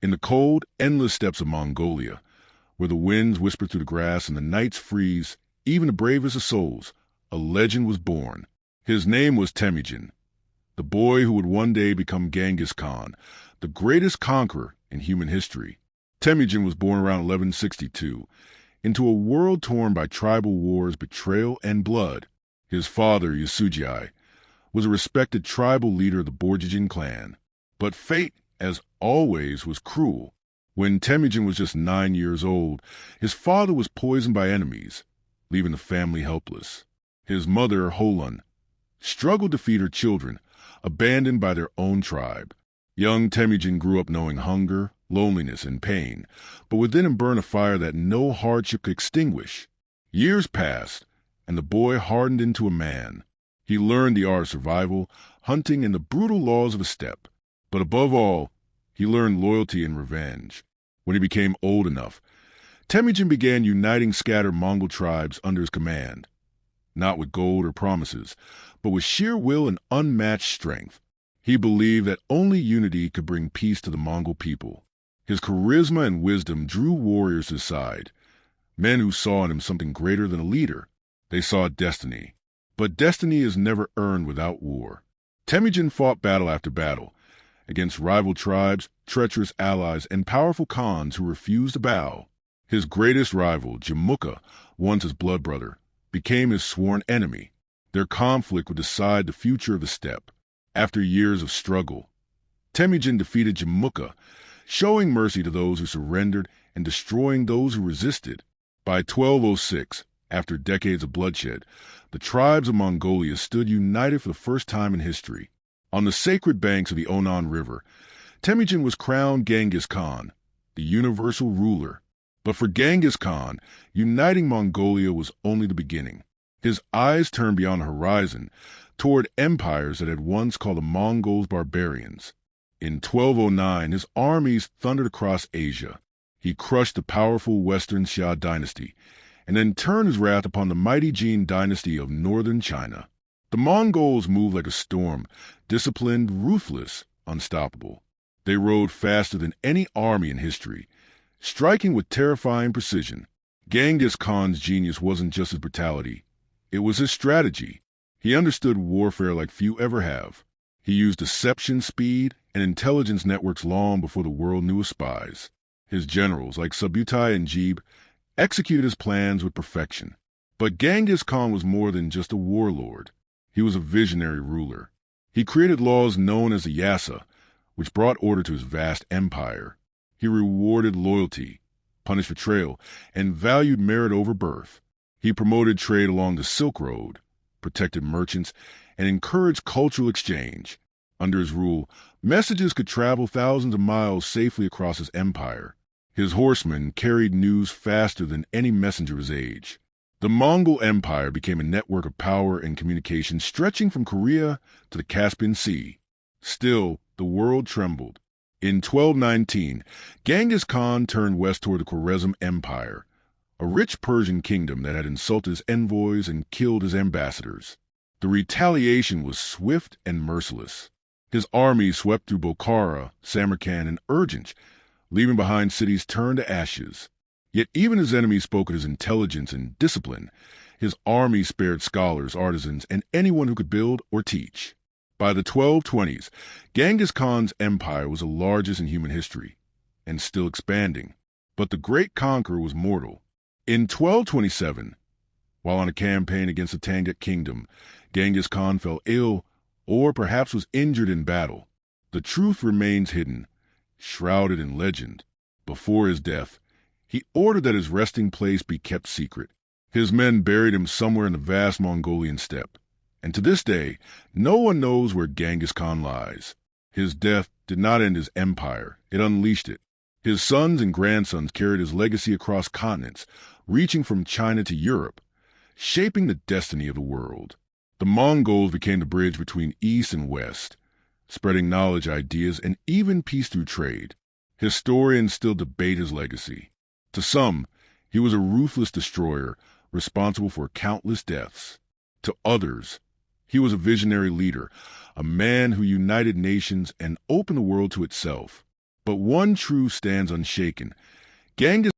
In the cold, endless steppes of Mongolia, where the winds whisper through the grass and the nights freeze even the bravest of souls, a legend was born. His name was Temujin, the boy who would one day become Genghis Khan, the greatest conqueror in human history. Temujin was born around 1162, into a world torn by tribal wars, betrayal, and blood. His father, Yasujai, was a respected tribal leader of the Borjigin clan. But fate, as always, was cruel. When Temujin was just 9 years old, his father was poisoned by enemies, leaving the family helpless. His mother, Holun, struggled to feed her children, abandoned by their own tribe. Young Temujin grew up knowing hunger, loneliness, and pain, but within him burned a fire that no hardship could extinguish. Years passed, and the boy hardened into a man. He learned the art of survival, hunting, and the brutal laws of a steppe. But above all, he learned loyalty and revenge. When he became old enough, Temujin began uniting scattered Mongol tribes under his command, not with gold or promises, but with sheer will and unmatched strength. He believed that only unity could bring peace to the Mongol people. His charisma and wisdom drew warriors to his side, men who saw in him something greater than a leader. They saw destiny. But destiny is never earned without war. Temujin fought battle after battle, against rival tribes, treacherous allies, and powerful khans who refused to bow. His greatest rival, Jamukha, once his blood brother, became his sworn enemy. Their conflict would decide the future of the steppe. After years of struggle, Temujin defeated Jamukha, showing mercy to those who surrendered and destroying those who resisted. By 1206, after decades of bloodshed, the tribes of Mongolia stood united for the first time in history. On the sacred banks of the Onan River, Temujin was crowned Genghis Khan, the universal ruler. But for Genghis Khan, uniting Mongolia was only the beginning. His eyes turned beyond the horizon, toward empires that had once called the Mongols barbarians. In 1209, his armies thundered across Asia. He crushed the powerful Western Xia dynasty, and then turned his wrath upon the mighty Jin dynasty of northern China. The Mongols moved like a storm, disciplined, ruthless, unstoppable. They rode faster than any army in history, striking with terrifying precision. Genghis Khan's genius wasn't just his brutality. It was his strategy. He understood warfare like few ever have. He used deception, speed, and intelligence networks long before the world knew of spies. His generals, like Subutai and Jebe, executed his plans with perfection. But Genghis Khan was more than just a warlord. He was a visionary ruler. He created laws known as the Yasa, which brought order to his vast empire. He rewarded loyalty, punished betrayal, and valued merit over birth. He promoted trade along the Silk Road, protected merchants, and encouraged cultural exchange. Under his rule, messages could travel thousands of miles safely across his empire. His horsemen carried news faster than any messenger of his age. The Mongol Empire became a network of power and communication stretching from Korea to the Caspian Sea. Still, the world trembled. In 1219, Genghis Khan turned west toward the Khwarezm Empire, a rich Persian kingdom that had insulted his envoys and killed his ambassadors. The retaliation was swift and merciless. His army swept through Bokhara, Samarkand, and Urgench, leaving behind cities turned to ashes. Yet even his enemies spoke of his intelligence and discipline. His army spared scholars, artisans, and anyone who could build or teach. By the 1220s, Genghis Khan's empire was the largest in human history, and still expanding. But the great conqueror was mortal. In 1227, while on a campaign against the Tangut kingdom, Genghis Khan fell ill, or perhaps was injured in battle. The truth remains hidden, shrouded in legend. Before his death, he ordered that his resting place be kept secret. His men buried him somewhere in the vast Mongolian steppe, and to this day, no one knows where Genghis Khan lies. His death did not end his empire, it unleashed it. His sons and grandsons carried his legacy across continents, reaching from China to Europe, shaping the destiny of the world. The Mongols became the bridge between East and West, spreading knowledge, ideas, and even peace through trade. Historians still debate his legacy. To some, he was a ruthless destroyer responsible for countless deaths. To others, he was a visionary leader, a man who united nations and opened the world to itself. But one truth stands unshaken. Genghis